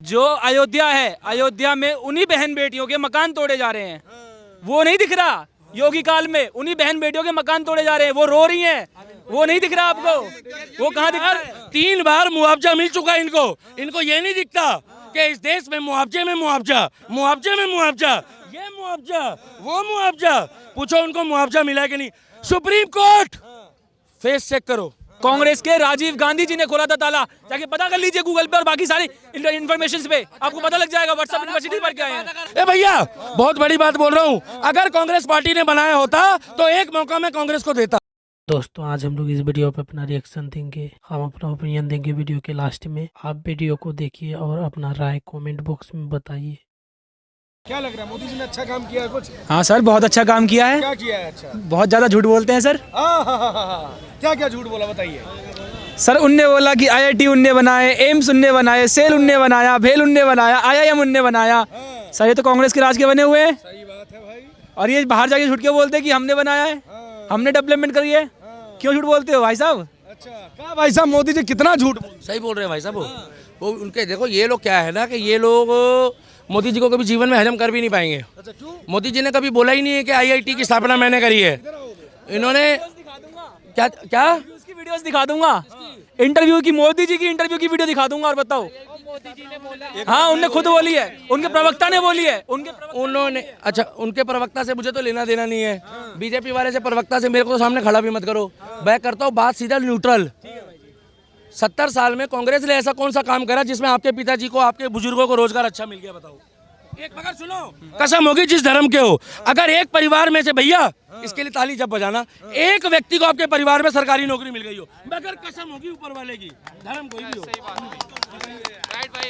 जो अयोध्या है, अयोध्या में उन्हीं बहन बेटियों के मकान तोड़े जा रहे हैं। वो नहीं दिख रहा? योगी काल में उन्हीं बहन बेटियों के मकान तोड़े जा रहे हैं, वो रो रही हैं, वो नहीं दिख रहा आपको? वो कहाँ दिख रहा है? 3 बार मुआवजा मिल चुका है इनको ये नहीं दिखता कि इस देश में मुआवजे में मुआवजा, मुआवजे में मुआवजा, ये मुआवजा, वो मुआवजा। पूछो उनको मुआवजा मिला है कि नहीं। सुप्रीम कोर्ट फेस चेक करो। कांग्रेस के राजीव गांधी जी ने खोला था ताला, जाके पता कर लीजिए गूगल पे और बाकी सारी इन्फॉर्मेशन पे, आपको पता लग जाएगा। व्हाट्सएप यूनिवर्सिटी पर क्या है। ए भैया, बहुत बड़ी बात बोल रहा हूँ, अगर कांग्रेस पार्टी ने बनाया होता तो एक मौका मैं कांग्रेस को देता। दोस्तों, आज हम लोग इस वीडियो पे अपना रिएक्शन देंगे, हम अपना ओपिनियन देंगे वीडियो के लास्ट में। आप वीडियो को देखिए और अपना राय कमेंट बॉक्स में बताइए। क्या लग रहा है, मोदी जी ने अच्छा काम किया है कुछ? हाँ सर, बहुत अच्छा काम किया है। क्या किया है अच्छा? बहुत ज्यादा झूठ बोलते हैं सर। क्या क्या झूठ बोला बताइए। सर उनने बोला कि IIT उनने बनाए, एम्स उनने बनाए, सेल उनने बनाया, भेल उनने बनाया, IIM उनने बनाया। सर ये तो कांग्रेस के राज के बने हुए हैं। सही बात है भाई। और ये बाहर जाके झूठ क्यों बोलते हैं कि हमने बनाया है, हमने डेवलपमेंट करी है? क्यों झूठ बोलते हो भाई साहब? अच्छा क्या भाई साहब, मोदी जी कितना झूठ बोल। सही बोल रहे हैं भाई साहब। वो उनके देखो, ये लोग क्या है ना कि ये लोग मोदी जी को कभी जीवन में हजम कर भी नहीं पाएंगे। अच्छा क्यों? मोदी जी ने कभी बोला ही नहीं है कि IIT की स्थापना मैंने करी है। इन्होंने क्या क्या उसकी वीडियोस दिखा दूंगा, इंटरव्यू की, मोदी जी की इंटरव्यू की वीडियो दिखा दूंगा और बताओ। हाँ, उनने खुद बोली है, उनके प्रवक्ता ने बोली है, उन्होंने। अच्छा, उनके प्रवक्ता से मुझे तो लेना देना नहीं है। बीजेपी वाले से प्रवक्ता से मेरे को तो सामने खड़ा भी मत करो। मैं करता हूँ बात सीधा न्यूट्रल। 70 साल में कांग्रेस ने ऐसा कौन सा काम करा जिसमें आपके पिताजी को, आपके बुजुर्गों को रोजगार अच्छा मिल गया? बताओ। एक मगर सुनो, कसम होगी जिस धर्म के हो, अगर एक परिवार में से, भैया इसके लिए ताली जब बजाना, एक व्यक्ति को आपके परिवार में सरकारी नौकरी मिल गई हो, मगर कसम होगी ऊपर वाले की, धर्म कोई भी हो।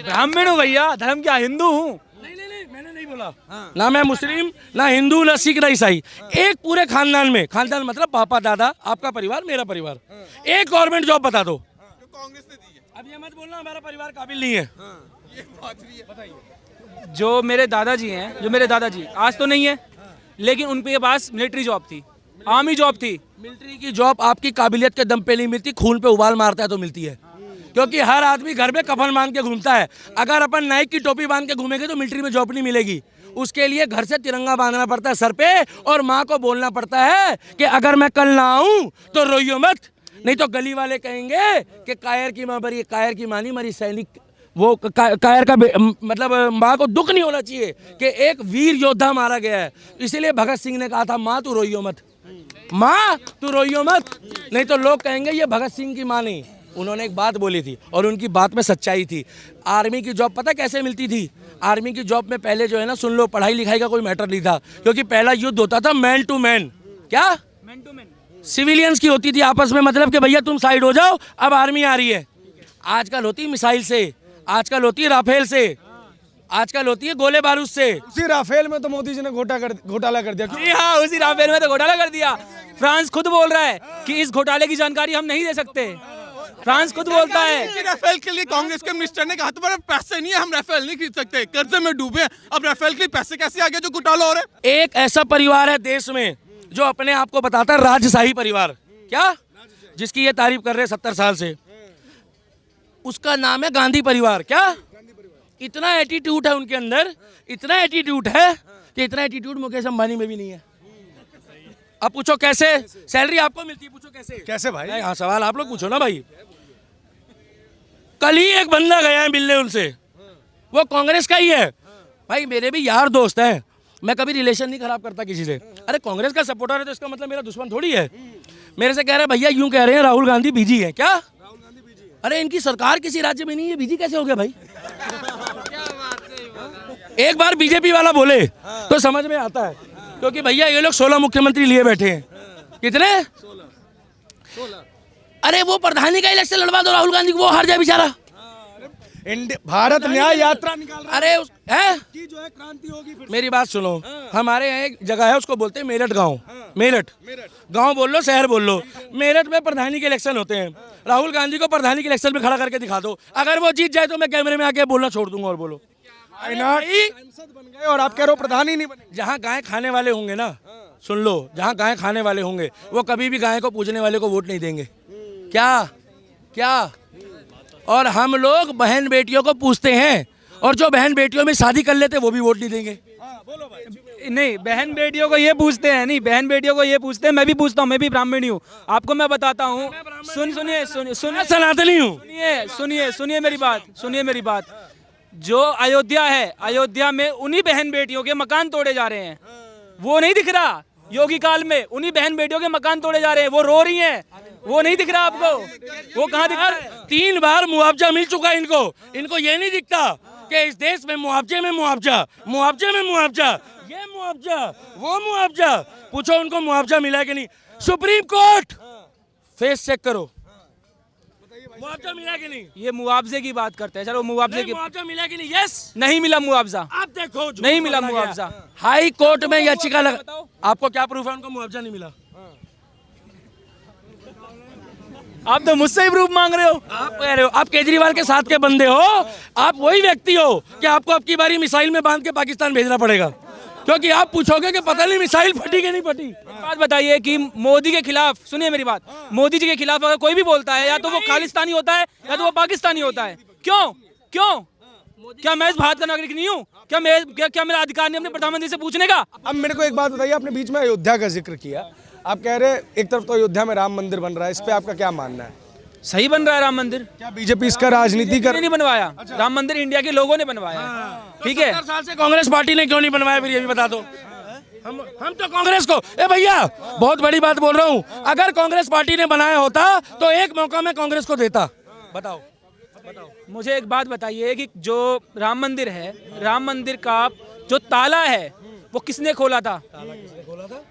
ब्राह्मण हूँ भैया, धर्म क्या, हिंदू हूँ। नहीं, मैंने नहीं बोला। ना मैं मुस्लिम, ना हिंदू, ना सिख, ना ईसाई। एक पूरे खानदान में, खानदान मतलब पापा दादा, आपका परिवार, मेरा परिवार, एक गवर्नमेंट जॉब बता दो। कांग्रेस ने दी है। अब ये मत बोलना हमारा परिवार काबिल नहीं है। ये बात भी है, बताइए। जो मेरे दादाजी हैं, जो मेरे दादाजी आज तो नहीं है, लेकिन उनके पास मिलिट्री जॉब थी, आर्मी जॉब थी। मिलिट्री की जॉब आपकी काबिलियत के दम पे नहीं मिलती, खून पे उबाल मारता है तो मिलती है। क्योंकि हर आदमी घर में कफन बांध के घूमता है। अगर अपन नाइक की टोपी बांध के घूमेंगे तो मिलिट्री में जॉब नहीं मिलेगी। उसके लिए घर से तिरंगा बांधना पड़ता है सर पे, और माँ को बोलना पड़ता है कि अगर मैं कल ना आऊं तो रोइयो मत, नहीं तो गली वाले कहेंगे कि कायर की माँ मरी, कायर की माँ नहीं मरी, सैनिक। वो कायर का मतलब माँ को दुख नहीं होना चाहिए कि एक वीर योद्धा मारा गया है। इसीलिए भगत सिंह ने कहा था, माँ तू रोइयो मत, माँ तू रोइयो मत, नहीं तो लोग कहेंगे ये भगत सिंह की माँ नहीं। उन्होंने एक बात बोली थी और उनकी बात में सच्चाई थी। आर्मी की जॉब पता कैसे मिलती थी? आर्मी की जॉब में पहले जो है ना, सुन लो, पढ़ाई लिखाई का कोई मैटर नहीं था, क्योंकि पहला युद्ध होता था मैन टू मैन। क्या? Man to man. सिविलियंस की होती थी आपस में, मतलब कि भैया तुम साइड हो जाओ, अब आर्मी आ रही है। आजकल होती है मिसाइल से, आजकल होती है राफेल से, आजकल होती है गोले बारूद से। उसी राफेल में तो मोदी जी ने घोटाला कर दिया। जी हाँ, उसी राफेल में तो घोटाला कर दिया। फ्रांस खुद बोल रहा है कि इस घोटाले की जानकारी हम नहीं दे सकते। फ्रांस खुद बोलता है। राफेल के लिए कांग्रेस के मिनिस्टर ने कहा था पैसे नहीं है, हम राफेल नहीं खरीद सकते, कर्जे में डूबे। अब राफेल के लिए पैसे कैसे आ गए जो घोटाला हो रहा है? एक ऐसा परिवार है देश में जो अपने आप को बताता है राजशाही परिवार, क्या, जिसकी ये तारीफ कर रहे हैं 70 साल से, उसका नाम है गांधी परिवार। क्या? इतना एटीट्यूड है उनके अंदर, इतना एटीट्यूड है कि इतना एटीट्यूड मुकेश अंबानी में भी नहीं है। अब पूछो कैसे सैलरी आपको मिलती है, पूछो कैसे? कैसे भाई? हाँ, सवाल आप लोग पूछो ना भाई। कल ही एक बंदा गया है मिलने उनसे, वो कांग्रेस का ही है। भाई मेरे भी यार दोस्त हैं, मैं कभी रिलेशन नहीं खराब करता किसी से। अरे कांग्रेस का सपोर्टर है तो इसका मतलब मेरा दुश्मन थोड़ी है। मेरे से कह रहे हैं भैया यूं कह रहे हैं राहुल गांधी बिजी है। क्या? अरे इनकी सरकार किसी राज्य में नहीं है, बिजी कैसे हो गया भाई? एक बार बीजेपी वाला बोले तो समझ में आता है, क्योंकि भैया ये लोग 16 मुख्यमंत्री लिए बैठे हैं। कितने? 16। अरे वो प्रधानी का इलेक्शन लड़वा दो राहुल गांधी को, वो हार जाए बेचारा। भारत न्याय यात्रा निकाल रहा अरे है की जो है क्रांति होगी फिर। मेरी बात सुनो, हमारे यहाँ एक जगह है उसको बोलते हैं मेरठ गांव। मेरठ गांव बोल लो, शहर बोल लो, मेरठ में प्रधानी के इलेक्शन होते हैं। राहुल गांधी को प्रधानी के इलेक्शन में खड़ा करके दिखा दो, अगर वो जीत जाए तो मैं कैमरे में आके बोलना छोड़ दूंगा और बोलो सांसद बन गए और आप कह रहे हो प्रधान ही नहीं बने। जहाँ गाय खाने वाले होंगे ना, सुन लो, जहाँ गाय खाने वाले होंगे वो कभी भी गाय को पूजने वाले को वोट नहीं देंगे। क्या? क्या? और हम लोग बहन बेटियों को पूछते हैं और जो बहन बेटियों में शादी कर लेते वो भी वोट नहीं देंगे। नहीं, बहन बेटियों को ये पूछते हैं, नहीं बहन बेटियों को ये पूछते हैं, मैं भी पूछता हूँ, मैं भी ब्राह्मणी हूँ, आपको मैं बताता हूँ। सुनिए मैं सनातनी हूँ। सुनिए मेरी बात। जो अयोध्या है, अयोध्या में उन्हीं बहन बेटियों के मकान तोड़े जा रहे हैं, वो नहीं दिख रहा। योगी काल में उन्हीं बहन बेटियों के मकान तोड़े जा रहे हैं, वो रो रही हैं, वो नहीं दिख रहा आपको? वो कहाँ दिख रहा है? 3 बार मुआवजा मिल चुका है इनको ये नहीं दिखता कि इस देश में मुआवजे में मुआवजा, ये मुआवजा, वो मुआवजा। पूछो उनको मुआवजा मिला है कि नहीं? सुप्रीम कोर्ट फेस चेक करो, मुआवजा मिला कि नहीं? ये मुआवजे की बात करते हैं, चलो मुआवजे की। मुआवजा मिला कि नहीं? यस, नहीं मिला मुआवजा, आप देखो नहीं मिला मुआवजा। हाई कोर्ट में याचिका लगा, आपको क्या प्रूफ है उनको मुआवजा नहीं मिला? आप तो मुझसे ही प्रूफ मांग रहे हो। आप कह रहे हो आप केजरीवाल के साथ के बंदे हो, आप वही व्यक्ति हो कि आपको अब की बारी मिसाइल में बांध के पाकिस्तान भेजना पड़ेगा, क्योंकि आप पूछोगे कि पता नहीं मिसाइल फटी कि नहीं फटी। बात बताइए कि मोदी के खिलाफ, सुनिए मेरी बात, मोदी जी के खिलाफ अगर कोई भी बोलता है, या तो वो खालिस्तानी होता है या तो वो पाकिस्तानी होता है। क्यों? क्या मैं इस भारत का नागरिक नहीं हूँ? क्या मेरा अधिकार नहीं अपने प्रधानमंत्री से पूछने का? अब मेरे को एक बात बताइए, आपने बीच में अयोध्या का जिक्र किया, आप कह रहे एक तरफ तो अयोध्या में राम मंदिर बन रहा है, इस पे आपका क्या मानना है? सही बन रहा है राम मंदिर। क्या बीजेपी इसका राजनीति कर नहीं बनवाया, राम मंदिर इंडिया के लोगों ने बनवाया, ठीक है? 70 साल से कांग्रेस पार्टी ने क्यों नहीं बनवाया, फिर ये भी बता दो। हम तो कांग्रेस को, ए भैया बहुत बड़ी बात बोल रहा हूँ, अगर कांग्रेस पार्टी ने बनाया होता तो एक मौका मैं कांग्रेस को देता। बताओ। मुझे एक बात बताइए कि जो राम मंदिर है, राम मंदिर का जो ताला है वो किसने खोला था?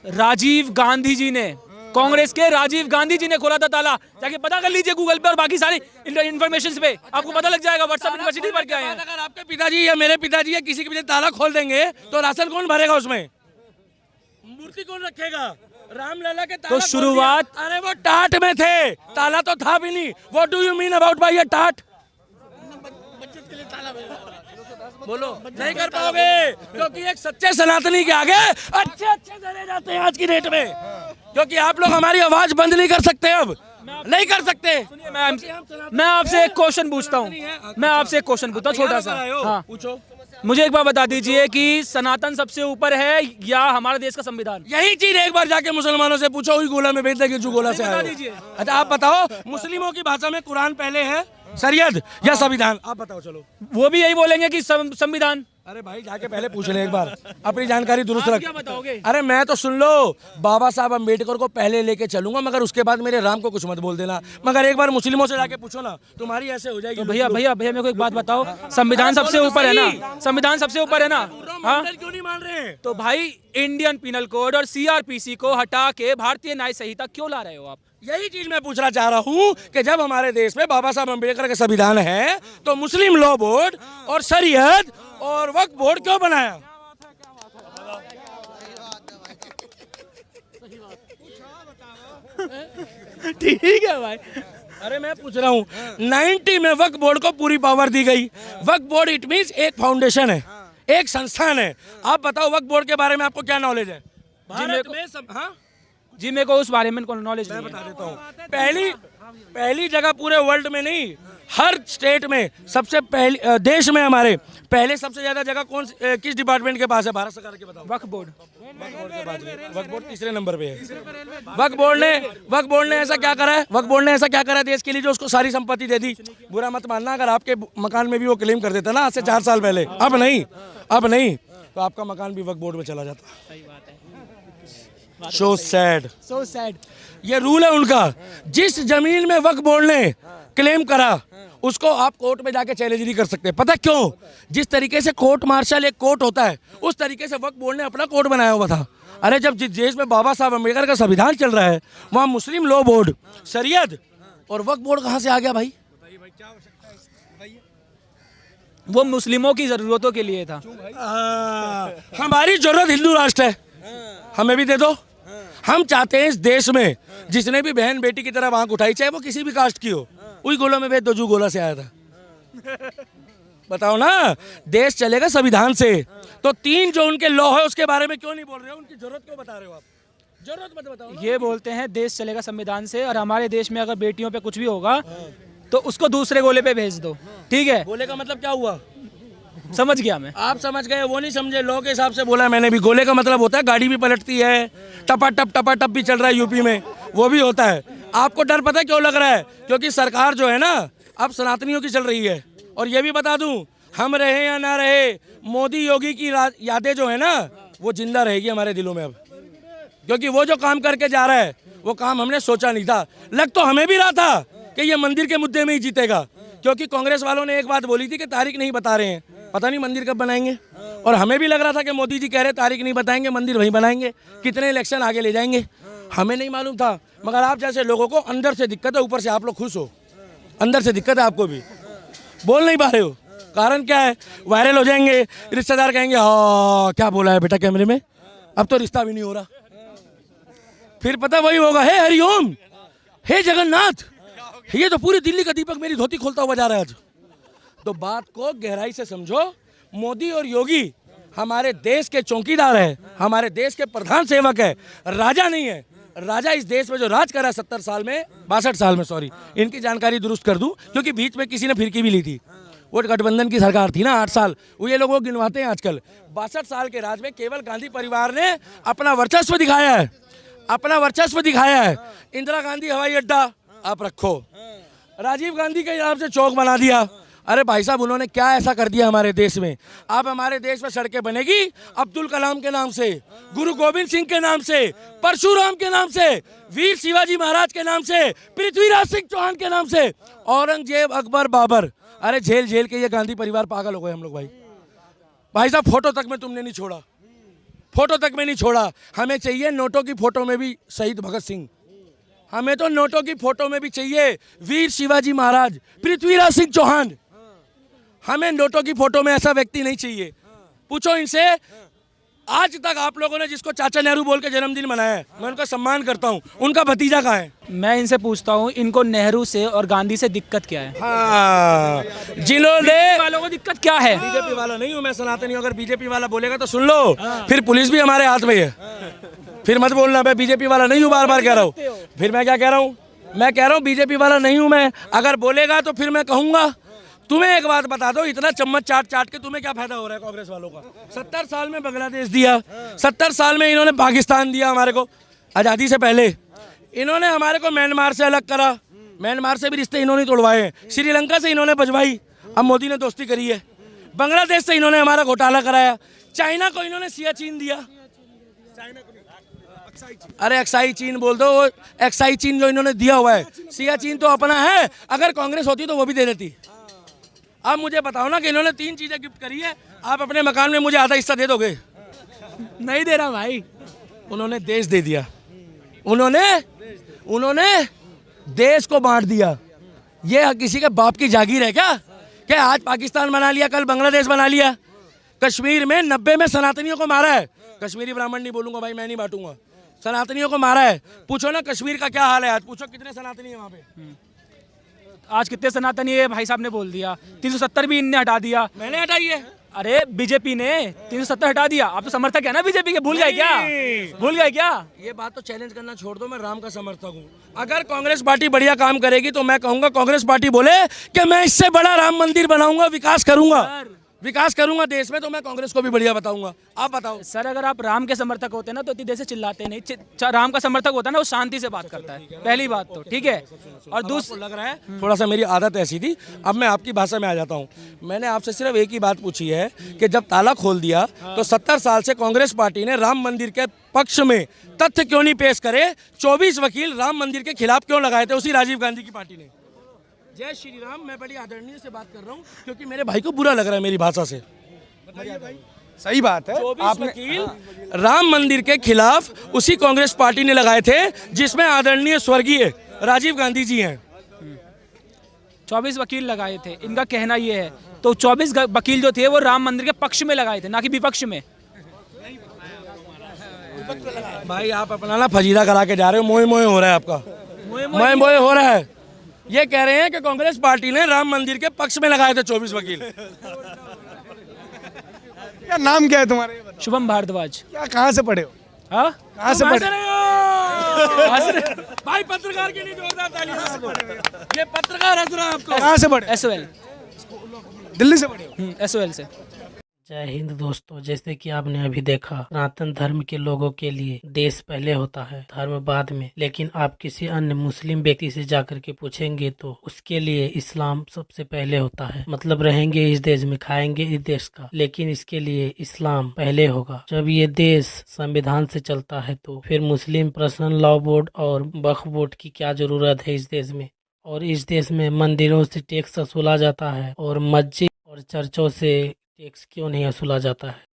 राजीव गांधी जी ने, कांग्रेस के राजीव गांधी जी ने खोला था ताला। जाके पता कर लीजिए गूगल पे और बाकी सारी इन्फॉर्मेशन पे, आपको पता लग जाएगा। व्हाट्सएप यूनिवर्सिटी पर क्या है? अगर आपके पिताजी या मेरे पिताजी या किसी के भी ताला खोल देंगे तो राशन कौन भरेगा, उसमें मूर्ति कौन रखेगा? रामलला के ताला तो शुरुआत, अरे वो टाट में थे, ताला तो था भी नहीं। What do you mean about by टाट? बोलो, नहीं कर पाओगे, क्योंकि एक सच्चे सनातनी के आगे अच्छे चले जाते हैं आज की डेट में, क्योंकि आप लोग हमारी आवाज बंद नहीं कर सकते, अब नहीं कर सकते। मैं आपसे एक क्वेश्चन पूछता हूँ, छोटा सा। हाँ, पूछो। मुझे एक बार बता दीजिए कि सनातन सबसे ऊपर है या हमारे देश का संविधान? यही चीज एक बार जाके मुसलमानों से पूछो, वही गोला में भेज देंगे जो गोला से आए हो। अच्छा आप बताओ, मुस्लिमों की भाषा में कुरान पहले है, शरीयत या संविधान? आप बताओ। चलो, वो भी यही बोलेंगे कि संविधान। अरे भाई जाके पहले पूछ ले एक बार, अपनी जानकारी दुरुस्त रख। क्या बताओगे? अरे मैं तो सुन लो, बाबा साहब अम्बेडकर को पहले लेके चलूंगा, मगर उसके बाद मेरे राम को कुछ मत बोल देना। मगर एक बार मुस्लिमों से जाके पूछो ना, तुम्हारी ऐसे हो जाएगी। तो भैया मेरे को एक बात बताओ, संविधान सबसे ऊपर है ना? संविधान सबसे ऊपर है ना? हाँ, क्यों नहीं मान रहे? तो भाई इंडियन पिनल कोड और सीआरपीसी को हटा के भारतीय न्याय संहिता क्यों ला रहे हो आप? यही चीज मैं पूछना चाह रहा हूँ कि जब हमारे देश में बाबा साहब अम्बेडकर का संविधान है, तो मुस्लिम लॉ बोर्ड और शरीयत और वक्फ बोर्ड क्यों बनाया? ठीक है भाई, अरे मैं पूछ रहा हूँ, 90 में वक्फ बोर्ड को पूरी पावर दी गई। वक्फ बोर्ड इट मींस एक फाउंडेशन है, एक संस्थान है। आप बताओ वक्फ बोर्ड के बारे में आपको क्या नॉलेज है? भारत में सब, हाँ जी, मेरे को उस बारे में नॉलेज नहीं है। बता देता हूँ। पहली जगह पूरे वर्ल्ड में नहीं, हर स्टेट में सबसे पहली, देश में हमारे पहले सबसे ज्यादा जगह किस डिपार्टमेंट के पास है? भारत सरकार के, बताओ। वक्फ बोर्ड। वक्फ बोर्ड तीसरे नंबर पे है। वक्फ बोर्ड ने ऐसा क्या करा है? वक्फ बोर्ड ने ऐसा क्या करा देश के लिए जो उसको सारी संपत्ति दे दी? बुरा मत मानना अगर आपके मकान में भी वो क्लेम कर देता ना आज से 4 साल पहले, अब नहीं तो आपका मकान भी वक्फ बोर्ड में चला जाता। So sad। ये रूल है उनका। जिस जमीन में वक्फ बोर्ड ने क्लेम करा उसको आप कोर्ट में जाके चैलेंज नहीं कर सकते। पता क्यों? जिस तरीके से कोर्ट मार्शल एक कोर्ट होता है, उस तरीके से वक्फ बोर्ड ने अपना कोर्ट बनाया हुआ था। अरे जब जिस देश में बाबा साहब अम्बेडकर का संविधान चल रहा है, वहाँ मुस्लिम लॉ बोर्ड, शरीयत और वक्फ बोर्ड कहाँ से आ गया भाई? वो मुस्लिमों की जरूरतों के लिए था। हमारी जरूरत हिंदू राष्ट्र है, हमें भी दे दो। हम चाहते हैं इस देश में जिसने भी बहन बेटी की तरफ आंख उठाई, चाहे वो किसी भी कास्ट की हो, वही गोला में भेज दो जो गोला से आया था। बताओ ना, देश चलेगा संविधान से। तो 3 जो उनके लॉ है उसके बारे में क्यों नहीं बोल रहे हो? उनकी जरूरत क्यों बता रहे हो आप? जरूरत मत बताओ ना। ये बोलते हैं देश चलेगा संविधान से, और हमारे देश में अगर बेटियों पे कुछ भी होगा तो उसको दूसरे गोले पे भेज दो। ठीक है, गोले का मतलब क्या हुआ? समझ गया मैं। आप समझ गए, वो नहीं समझे। लॉ के हिसाब से बोला मैंने भी। गोले का मतलब होता है गाड़ी भी पलटती है, टपा टप भी चल रहा है यूपी में, वो भी होता है। आपको डर पता है क्यों लग रहा है? क्योंकि सरकार जो है ना अब सनातनियों की चल रही है। और ये भी बता दूं, हम रहे या ना रहे, मोदी योगी की यादें जो है ना वो जिंदा रहेगी हमारे दिलों में अब। क्योंकि वो जो काम करके जा रहा है वो काम हमने सोचा नहीं था। लग तो हमें भी रहा था कि ये मंदिर के मुद्दे में ही जीतेगा, क्योंकि कांग्रेस वालों ने एक बात बोली थी कि तारीख नहीं बता रहे हैं, पता नहीं मंदिर कब बनाएंगे। और हमें भी लग रहा था कि मोदी जी कह रहे तारीख नहीं बताएंगे, मंदिर वहीं बनाएंगे, कितने इलेक्शन आगे ले जाएंगे, हमें नहीं मालूम था। मगर आप जैसे लोगों को अंदर से दिक्कत है, ऊपर से आप लोग खुश हो। अंदर से दिक्कत है आपको भी, बोल नहीं पा रहे हो। कारण क्या है? वायरल हो जाएंगे, रिश्तेदार कहेंगे हाँ क्या बोला है बेटा कैमरे में, अब तो रिश्ता भी नहीं हो रहा। फिर पता वही होगा, हे हरिओम, हे जगन्नाथ, ये तो पूरी दिल्ली का दीपक मेरी धोती खोलता हुआ जा रहा है आज। तो बात को गहराई से समझो। मोदी और योगी हमारे देश के चौकीदार है, हमारे देश के प्रधान सेवक है, राजा नहीं है। राजा इस देश में जो राज करा 70 साल में, 62 साल में, सॉरी, इनकी जानकारी दुरुस्त कर दूं क्योंकि बीच में किसी ने फिरकी भी ली थी। वो गठबंधन की सरकार थी ना 8 साल, वो ये लोग वो गिनवाते हैं आजकल। 62 साल के राज में केवल गांधी परिवार ने अपना वर्चस्व दिखाया है, अपना वर्चस्व दिखाया है। इंदिरा गांधी हवाई अड्डा आप रखो, राजीव गांधी के नाम से चौक बना दिया। अरे भाई साहब, उन्होंने क्या ऐसा कर दिया हमारे देश में? अब हमारे देश में सड़कें बनेगी अब्दुल कलाम के नाम से, गुरु गोविंद सिंह के नाम से, परशुराम के नाम से, वीर शिवाजी महाराज के नाम से, पृथ्वीराज सिंह चौहान के नाम से, औरंगजेब, अकबर, बाबर। अरे झेल झेल के ये गांधी परिवार पागल हो गए हम लोग। भाई साहब, फोटो तक में तुमने नहीं छोड़ा, फोटो तक में नहीं छोड़ा। हमें चाहिए नोटों की फोटो में भी शहीद भगत सिंह, हमें तो नोटों की फोटो में भी चाहिए वीर शिवाजी महाराज, पृथ्वीराज सिंह चौहान। हमें नोटों की फोटो में ऐसा व्यक्ति नहीं चाहिए। पूछो इनसे, आज तक आप लोगों ने जिसको चाचा नेहरू बोल के जन्मदिन मनाया है, मैं उनका सम्मान करता हूँ, उनका भतीजा कहाँ है? मैं इनसे पूछता हूँ, इनको नेहरू से और गांधी से दिक्कत क्या है? हाँ, जिन्होंने वालों को दिक्कत क्या है? बीजेपी वाला नहीं हूँ मैं, सनातनी। अगर बीजेपी वाला बोलेगा तो सुन लो, फिर पुलिस भी हमारे हाथ में है, फिर मत बोलना मैं बीजेपी वाला नहीं हूँ। बार बार कह रहा हूँ। फिर मैं क्या कह रहा हूँ? मैं कह रहा हूँ बीजेपी वाला नहीं हूँ मैं। अगर बोलेगा तो फिर मैं कहूँगा। तुम्हें एक बात बता दो, इतना चम्मच चाट चाट के तुम्हें क्या फायदा हो रहा है कांग्रेस वालों का? 70 साल में बांग्लादेश दिया, 70 साल में इन्होंने पाकिस्तान दिया हमारे को आज़ादी से पहले। इन्होंने हमारे को म्यांमार से अलग करा, म्यांमार से भी रिश्ते इन्होंने तोड़वाए, श्रीलंका से इन्होंने बजवाई, अब मोदी ने दोस्ती करी है। बांग्लादेश से इन्होंने हमारा घोटाला कराया, चाइना को इन्होंने सियाचिन दिया। अरे एक्साई चीन बोल दो, वो एक्साई चीन जो इन्होंने दिया हुआ है, सियाचिन तो अपना है। अगर कांग्रेस होती तो वो भी दे देती। अब मुझे बताओ ना कि इन्होंने 3 चीजें गिफ्ट करी है, आप अपने मकान में मुझे आधा हिस्सा दे दोगे? नहीं दे रहा भाई। उन्होंने देश दे दिया, उन्होंने देश को बांट दिया। ये किसी के बाप की जागीर है क्या? क्या आज पाकिस्तान बना लिया, कल बांग्लादेश बना लिया? कश्मीर में 90 में सनातनियों को मारा है। कश्मीरी ब्राह्मण नहीं बोलूंगा भाई, मैं नहीं बांटूंगा। सनातनियों को मारा है। पूछो ना कश्मीर का क्या हाल है आज, पूछो कितने सनातनी है वहाँ पे? आज कितने सनातनी है? भाई साहब ने बोल दिया 370 भी इनने हटा दिया। मैंने हटाई है। अरे बीजेपी ने 370 हटा दिया। आप तो समर्थक है ना बीजेपी के, भूल गए क्या? भूल गए क्या? ये बात तो चैलेंज करना छोड़ दो, मैं राम का समर्थक हूँ। अगर कांग्रेस पार्टी बढ़िया काम करेगी तो मैं कहूंगा कांग्रेस पार्टी बोले कि मैं इससे बड़ा राम मंदिर बनाऊंगा, विकास करूंगा देश में, तो मैं कांग्रेस को भी बढ़िया बताऊंगा। आप बताओ सर, अगर आप राम के समर्थक होते ना तो इतनी देर से चिल्लाते नहीं। राम का समर्थक होता ना वो शांति से बात करता है, पहली बात तो ठीक है। और दूसरा लग रहा है थोड़ा सा मेरी आदत ऐसी थी, अब मैं आपकी भाषा में आ जाता हूँ। मैंने आपसे सिर्फ एक ही बात पूछी है कि जब ताला खोल दिया तो 70 साल से कांग्रेस पार्टी ने राम मंदिर के पक्ष में तथ्य क्यों नहीं पेश करे? 24 वकील राम मंदिर के खिलाफ क्यों लगाए थे उसी राजीव गांधी की पार्टी ने? जय श्री राम। मैं बड़ी आदरणीय से बात कर रहा हूँ क्योंकि मेरे भाई को बुरा लग रहा है मेरी भाषा से। सही बात है। 24 वकील राम मंदिर के खिलाफ उसी कांग्रेस पार्टी ने लगाए थे जिसमें आदरणीय स्वर्गीय राजीव गांधी जी हैं। 24 वकील लगाए थे, इनका कहना ये है। तो 24 वकील जो थे वो राम मंदिर के पक्ष में लगाए थे, ना कि विपक्ष में। भाई आप अपना ना फजीदा करा के जा रहे हो, मोए मोए हो रहा है आपका, मोए मोए हो रहा है। ये कह रहे हैं कि कांग्रेस पार्टी ने राम मंदिर के पक्ष में लगाए थे 24 वकील। क्या नाम क्या है तुम्हारे? शुभम भारद्वाज। क्या, कहाँ से पढ़े हो? हाँ, कहाँ से पढ़े? भाई पत्रकार के लिए जोरदार तालियां। ये पत्रकार हंस रहा है आपको। कहाँ से पढ़े? SOL, दिल्ली से पढ़े हो? SOL से। जय हिंद दोस्तों, जैसे कि आपने अभी देखा, सनातन धर्म के लोगों के लिए देश पहले होता है, धर्म बाद में। लेकिन आप किसी अन्य मुस्लिम व्यक्ति से जाकर के पूछेंगे तो उसके लिए इस्लाम सबसे पहले होता है। मतलब रहेंगे इस देश में, खाएंगे इस देश का, लेकिन इसके लिए इस्लाम पहले होगा। जब ये देश संविधान से चलता है तो फिर मुस्लिम पर्सनल लॉ बोर्ड और वक्फ बोर्ड की क्या जरूरत है इस देश में। और इस देश में मंदिरों से टैक्स वसूला जाता है और मस्जिद और चर्चों से टैक्स क्यों नहीं वसूला जाता है।